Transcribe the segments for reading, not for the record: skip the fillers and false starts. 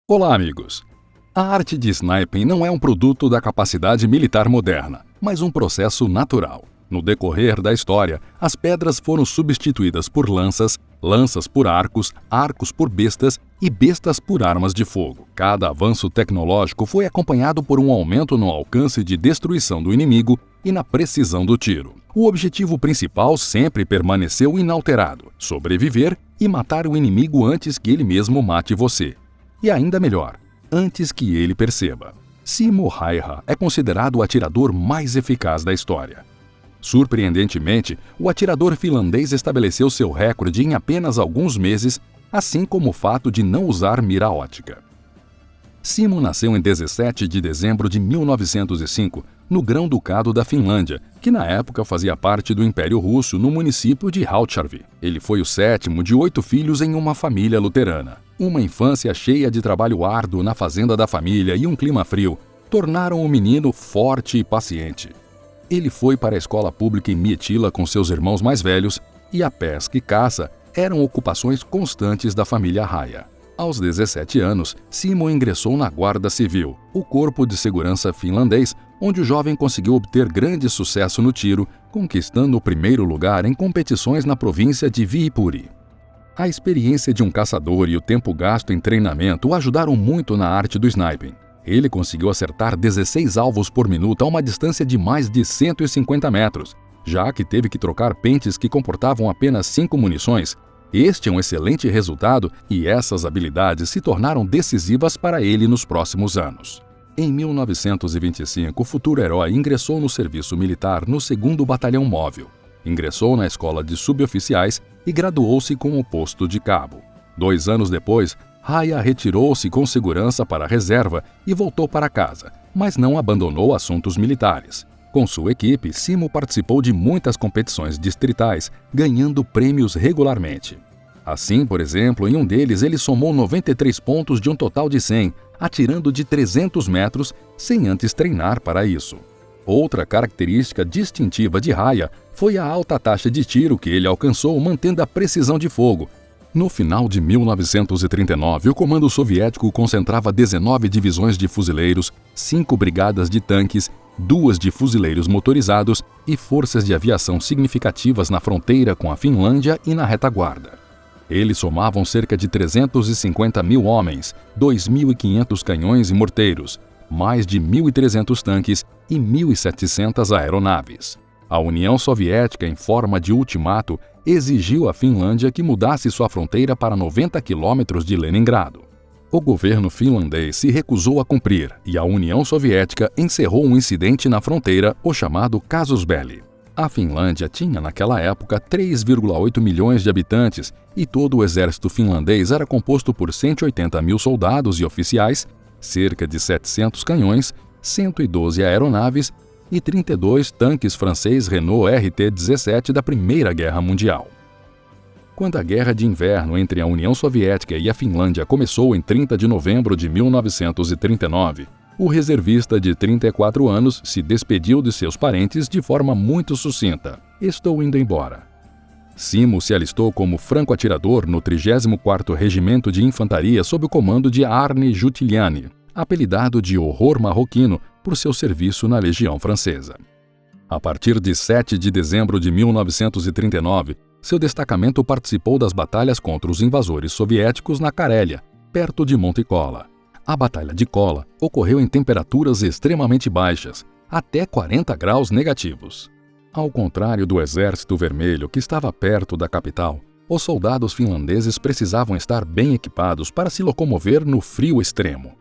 Olá, amigos! A arte de sniping não é um produto da capacidade militar moderna, mas um processo natural. No decorrer da história, as pedras foram substituídas por lanças, lanças por arcos, arcos por bestas e bestas por armas de fogo. Cada avanço tecnológico foi acompanhado por um aumento no alcance de destruição do inimigo e na precisão do tiro. O objetivo principal sempre permaneceu inalterado: sobreviver e matar o inimigo antes que ele mesmo mate você. E ainda melhor, antes que ele perceba. Simo Häyhä é considerado o atirador mais eficaz da história. Surpreendentemente, o atirador finlandês estabeleceu seu recorde em apenas alguns meses, assim como o fato de não usar mira ótica. Simo nasceu em 17 de dezembro de 1905, no Grão-Ducado da Finlândia, que na época fazia parte do Império Russo, no município de Hautjärvi. Ele foi o sétimo de 8 filhos em uma família luterana. Uma infância cheia de trabalho árduo na fazenda da família e um clima frio tornaram o menino forte e paciente. Ele foi para a escola pública em Miettila com seus irmãos mais velhos, e a pesca e caça eram ocupações constantes da família Häyhä. Aos 17 anos, Simo ingressou na Guarda Civil, o corpo de segurança finlandês, onde o jovem conseguiu obter grande sucesso no tiro, conquistando o primeiro lugar em competições na província de Viipuri. A experiência de um caçador e o tempo gasto em treinamento o ajudaram muito na arte do sniping. Ele conseguiu acertar 16 alvos por minuto a uma distância de mais de 150 metros, já que teve que trocar pentes que comportavam apenas 5 munições. Este é um excelente resultado e essas habilidades se tornaram decisivas para ele nos próximos anos. Em 1925, o futuro herói ingressou no serviço militar no 2º Batalhão Móvel. Ingressou na escola de suboficiais e graduou-se com o posto de cabo. 2 anos depois, Häyhä retirou-se com segurança para a reserva e voltou para casa, mas não abandonou assuntos militares. Com sua equipe, Simo participou de muitas competições distritais, ganhando prêmios regularmente. Assim, por exemplo, em um deles ele somou 93 pontos de um total de 100, atirando de 300 metros, sem antes treinar para isso. Outra característica distintiva de Häyhä foi a alta taxa de tiro que ele alcançou mantendo a precisão de fogo. No final de 1939, o comando soviético concentrava 19 divisões de fuzileiros, 5 brigadas de tanques, 2 de fuzileiros motorizados e forças de aviação significativas na fronteira com a Finlândia e na retaguarda. Eles somavam cerca de 350 mil homens, 2.500 canhões e morteiros, mais de 1.300 tanques e 1.700 aeronaves. A União Soviética, em forma de ultimato, exigiu à Finlândia que mudasse sua fronteira para 90 quilômetros de Leningrado. O governo finlandês se recusou a cumprir e a União Soviética encerrou um incidente na fronteira, o chamado Casus Belli. A Finlândia tinha naquela época 3,8 milhões de habitantes e todo o exército finlandês era composto por 180 mil soldados e oficiais, cerca de 700 canhões, 112 aeronaves e 32 tanques francês Renault RT-17 da Primeira Guerra Mundial. Quando a Guerra de Inverno entre a União Soviética e a Finlândia começou em 30 de novembro de 1939, o reservista de 34 anos se despediu de seus parentes de forma muito sucinta: "Estou indo embora." Simo se alistou como franco-atirador no 34º Regimento de Infantaria sob o comando de Arne Jutiliani, apelidado de Horror Marroquino por seu serviço na Legião Francesa. A partir de 7 de dezembro de 1939, seu destacamento participou das batalhas contra os invasores soviéticos na Carélia, perto de Monte Kola. A Batalha de Kola ocorreu em temperaturas extremamente baixas, até 40 graus negativos. Ao contrário do Exército Vermelho, que estava perto da capital, os soldados finlandeses precisavam estar bem equipados para se locomover no frio extremo.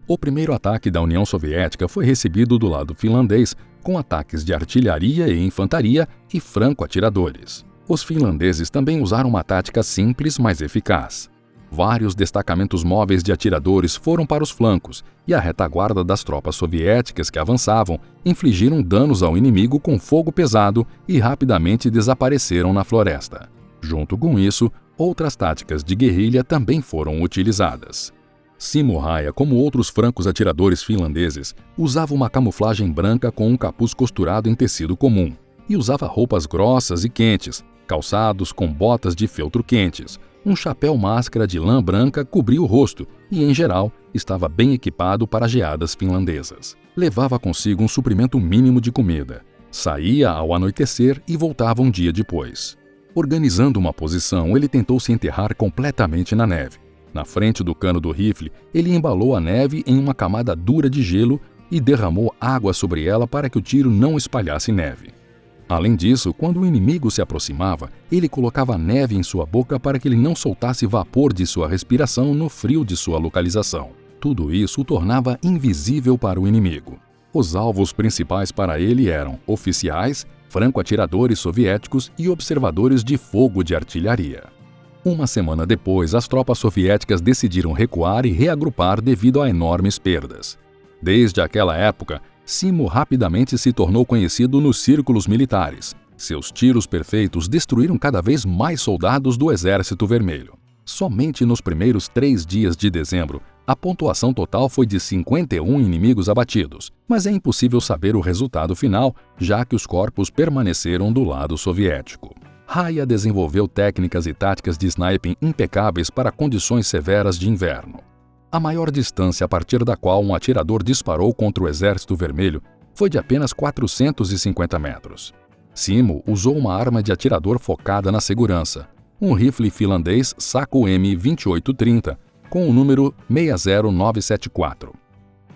O primeiro ataque da União Soviética foi recebido do lado finlandês, com ataques de artilharia e infantaria e franco-atiradores. Os finlandeses também usaram uma tática simples, mas eficaz. Vários destacamentos móveis de atiradores foram para os flancos e a retaguarda das tropas soviéticas que avançavam infligiram danos ao inimigo com fogo pesado e rapidamente desapareceram na floresta. Junto com isso, outras táticas de guerrilha também foram utilizadas. Simo Häyhä, como outros francos atiradores finlandeses, usava uma camuflagem branca com um capuz costurado em tecido comum e usava roupas grossas e quentes, calçados com botas de feltro quentes. Um chapéu máscara de lã branca cobria o rosto e, em geral, estava bem equipado para geadas finlandesas. Levava consigo um suprimento mínimo de comida. Saía ao anoitecer e voltava um dia depois. Organizando uma posição, ele tentou se enterrar completamente na neve. Na frente do cano do rifle, ele embalou a neve em uma camada dura de gelo e derramou água sobre ela para que o tiro não espalhasse neve. Além disso, quando o inimigo se aproximava, ele colocava neve em sua boca para que ele não soltasse vapor de sua respiração no frio de sua localização. Tudo isso o tornava invisível para o inimigo. Os alvos principais para ele eram oficiais, franco-atiradores soviéticos e observadores de fogo de artilharia. Uma semana depois, as tropas soviéticas decidiram recuar e reagrupar devido a enormes perdas. Desde aquela época, Simo rapidamente se tornou conhecido nos círculos militares. Seus tiros perfeitos destruíram cada vez mais soldados do Exército Vermelho. Somente nos primeiros 3 dias de dezembro, a pontuação total foi de 51 inimigos abatidos, mas é impossível saber o resultado final, já que os corpos permaneceram do lado soviético. Raya desenvolveu técnicas e táticas de sniping impecáveis para condições severas de inverno. A maior distância a partir da qual um atirador disparou contra o Exército Vermelho foi de apenas 450 metros. Simo usou uma arma de atirador focada na segurança, um rifle finlandês Saco M2830, com o número 60974.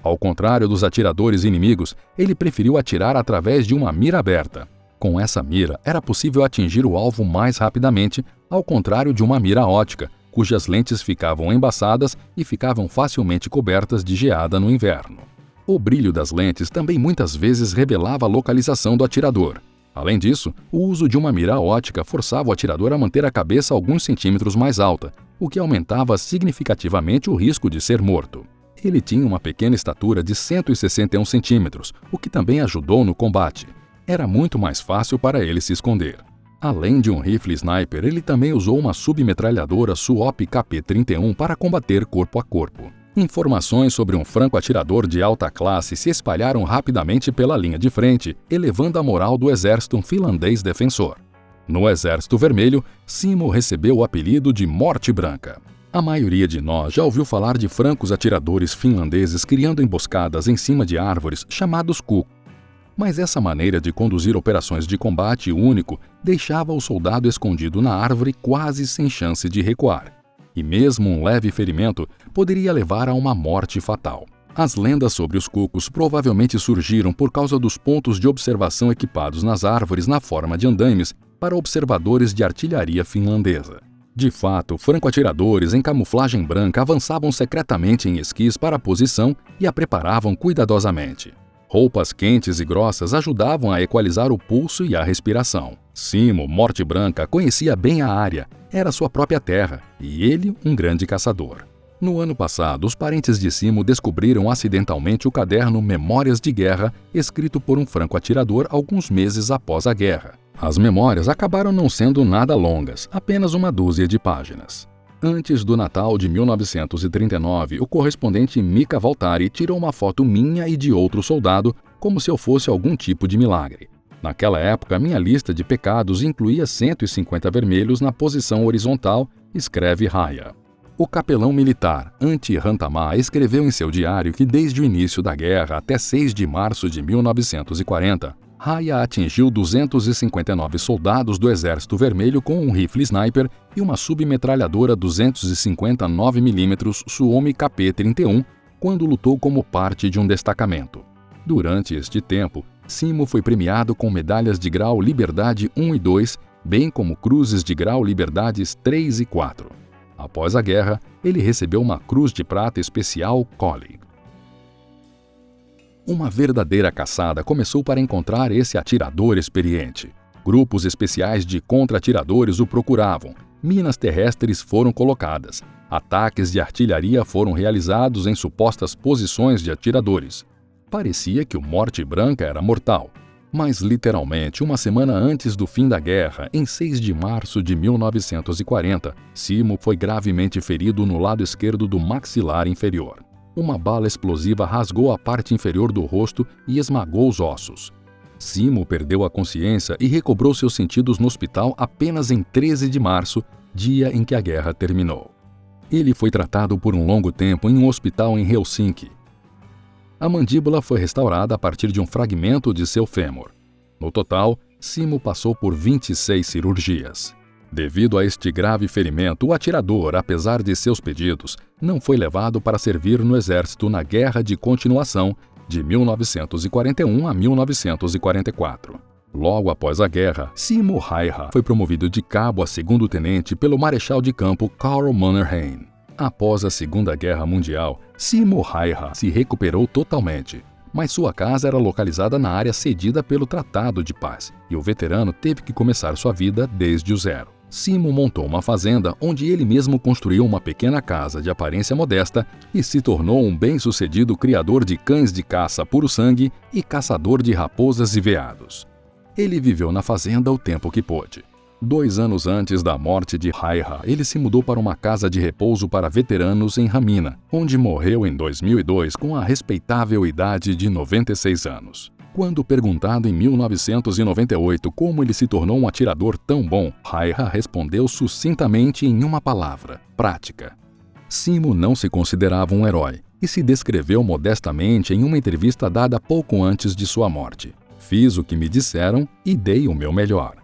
Ao contrário dos atiradores inimigos, ele preferiu atirar através de uma mira aberta. Com essa mira, era possível atingir o alvo mais rapidamente, ao contrário de uma mira ótica, cujas lentes ficavam embaçadas e ficavam facilmente cobertas de geada no inverno. O brilho das lentes também muitas vezes revelava a localização do atirador. Além disso, o uso de uma mira ótica forçava o atirador a manter a cabeça alguns centímetros mais alta, o que aumentava significativamente o risco de ser morto. Ele tinha uma pequena estatura de 161 centímetros, o que também ajudou no combate. Era muito mais fácil para ele se esconder. Além de um rifle sniper, ele também usou uma submetralhadora Suop KP-31 para combater corpo a corpo. Informações sobre um franco-atirador de alta classe se espalharam rapidamente pela linha de frente, elevando a moral do exército finlandês defensor. No Exército Vermelho, Simo recebeu o apelido de Morte Branca. A maioria de nós já ouviu falar de francos atiradores finlandeses criando emboscadas em cima de árvores chamados Kuk. Mas essa maneira de conduzir operações de combate único deixava o soldado escondido na árvore quase sem chance de recuar. E mesmo um leve ferimento poderia levar a uma morte fatal. As lendas sobre os cucos provavelmente surgiram por causa dos pontos de observação equipados nas árvores na forma de andaimes para observadores de artilharia finlandesa. De fato, franco-atiradores em camuflagem branca avançavam secretamente em esquis para a posição e a preparavam cuidadosamente. Roupas quentes e grossas ajudavam a equalizar o pulso e a respiração. Simo, Morte Branca, conhecia bem a área, era sua própria terra, e ele um grande caçador. No ano passado, os parentes de Simo descobriram acidentalmente o caderno Memórias de Guerra, escrito por um franco-atirador alguns meses após a guerra. As memórias acabaram não sendo nada longas, apenas uma dúzia de páginas. Antes do Natal de 1939, o correspondente Mika Valtari tirou uma foto minha e de outro soldado, como se eu fosse algum tipo de milagre. Naquela época, minha lista de pecados incluía 150 vermelhos na posição horizontal, escreve Raya. O capelão militar, Antti Rantamaa, escreveu em seu diário que desde o início da guerra até 6 de março de 1940, Raya atingiu 259 soldados do Exército Vermelho com um rifle sniper e uma submetralhadora 250 9mm Suomi KP-31 quando lutou como parte de um destacamento. Durante este tempo, Simo foi premiado com medalhas de grau Liberdade 1 e 2, bem como cruzes de grau Liberdades 3 e 4. Após a guerra, ele recebeu uma Cruz de Prata Especial Colli. Uma verdadeira caçada começou para encontrar esse atirador experiente. Grupos especiais de contra-atiradores o procuravam, minas terrestres foram colocadas, ataques de artilharia foram realizados em supostas posições de atiradores. Parecia que o Morte Branca era mortal, mas literalmente uma semana antes do fim da guerra, em 6 de março de 1940, Simo foi gravemente ferido no lado esquerdo do maxilar inferior. Uma bala explosiva rasgou a parte inferior do rosto e esmagou os ossos. Simo perdeu a consciência e recobrou seus sentidos no hospital apenas em 13 de março, dia em que a guerra terminou. Ele foi tratado por um longo tempo em um hospital em Helsinki. A mandíbula foi restaurada a partir de um fragmento de seu fêmur. No total, Simo passou por 26 cirurgias. Devido a este grave ferimento, o atirador, apesar de seus pedidos, não foi levado para servir no exército na Guerra de Continuação de 1941 a 1944. Logo após a guerra, Simo Häyhä foi promovido de cabo a segundo-tenente pelo marechal de campo Karl Mannerheim. Após a Segunda Guerra Mundial, Simo Häyhä se recuperou totalmente, mas sua casa era localizada na área cedida pelo Tratado de Paz, e o veterano teve que começar sua vida desde o zero. Simo montou uma fazenda onde ele mesmo construiu uma pequena casa de aparência modesta e se tornou um bem-sucedido criador de cães de caça puro-sangue e caçador de raposas e veados. Ele viveu na fazenda o tempo que pôde. 2 anos antes da morte de Häyhä, ele se mudou para uma casa de repouso para veteranos em Hamina, onde morreu em 2002 com a respeitável idade de 96 anos. Quando perguntado em 1998 como ele se tornou um atirador tão bom, Häyhä respondeu sucintamente em uma palavra: prática. Simo não se considerava um herói e se descreveu modestamente em uma entrevista dada pouco antes de sua morte. Fiz o que me disseram e dei o meu melhor.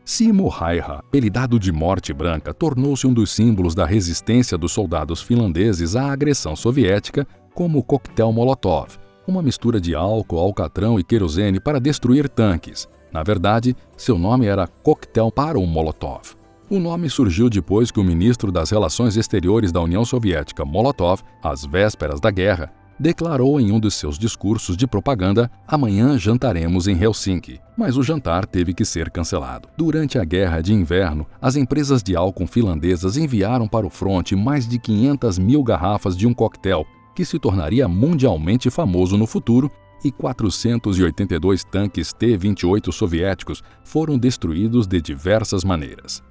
Simo Häyhä, apelidado de Morte Branca, tornou-se um dos símbolos da resistência dos soldados finlandeses à agressão soviética, como o coquetel Molotov, uma mistura de álcool, alcatrão e querosene para destruir tanques. Na verdade, seu nome era coquetel para o Molotov. O nome surgiu depois que o ministro das Relações Exteriores da União Soviética, Molotov, às vésperas da guerra, declarou em um dos seus discursos de propaganda: "Amanhã jantaremos em Helsinki", mas o jantar teve que ser cancelado. Durante a Guerra de Inverno, as empresas de álcool finlandesas enviaram para o fronte mais de 500 mil garrafas de um coquetel que se tornaria mundialmente famoso no futuro, e 482 tanques T-28 soviéticos foram destruídos de diversas maneiras.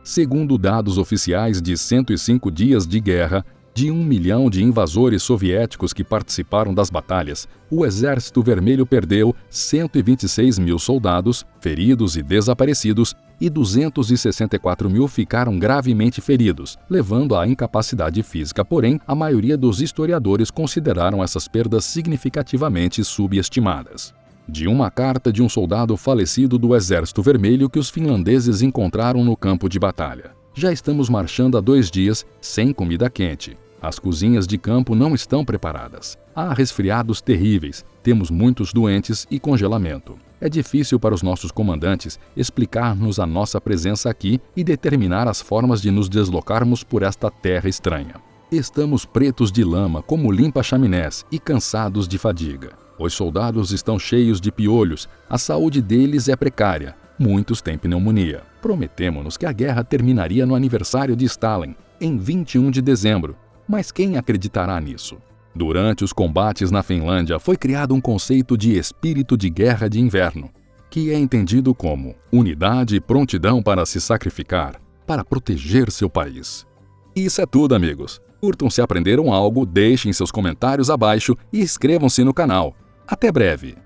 Segundo dados oficiais de 105 dias de guerra, de 1 milhão de invasores soviéticos que participaram das batalhas, o Exército Vermelho perdeu 126 mil soldados, feridos e desaparecidos, e 264 mil ficaram gravemente feridos, levando à incapacidade física. Porém, a maioria dos historiadores consideraram essas perdas significativamente subestimadas. De uma carta de um soldado falecido do Exército Vermelho que os finlandeses encontraram no campo de batalha: "Já estamos marchando há 2 dias sem comida quente. As cozinhas de campo não estão preparadas. Há resfriados terríveis, temos muitos doentes e congelamento. É difícil para os nossos comandantes explicar-nos a nossa presença aqui e determinar as formas de nos deslocarmos por esta terra estranha. Estamos pretos de lama como limpa-chaminés e cansados de fadiga. Os soldados estão cheios de piolhos, a saúde deles é precária. Muitos têm pneumonia. Prometemos-nos que a guerra terminaria no aniversário de Stalin, em 21 de dezembro. Mas quem acreditará nisso? Durante os combates na Finlândia foi criado um conceito de espírito de guerra de inverno, que é entendido como unidade e prontidão para se sacrificar, para proteger seu país." Isso é tudo, amigos. Curtam se aprenderam algo, deixem seus comentários abaixo e inscrevam-se no canal. Até breve!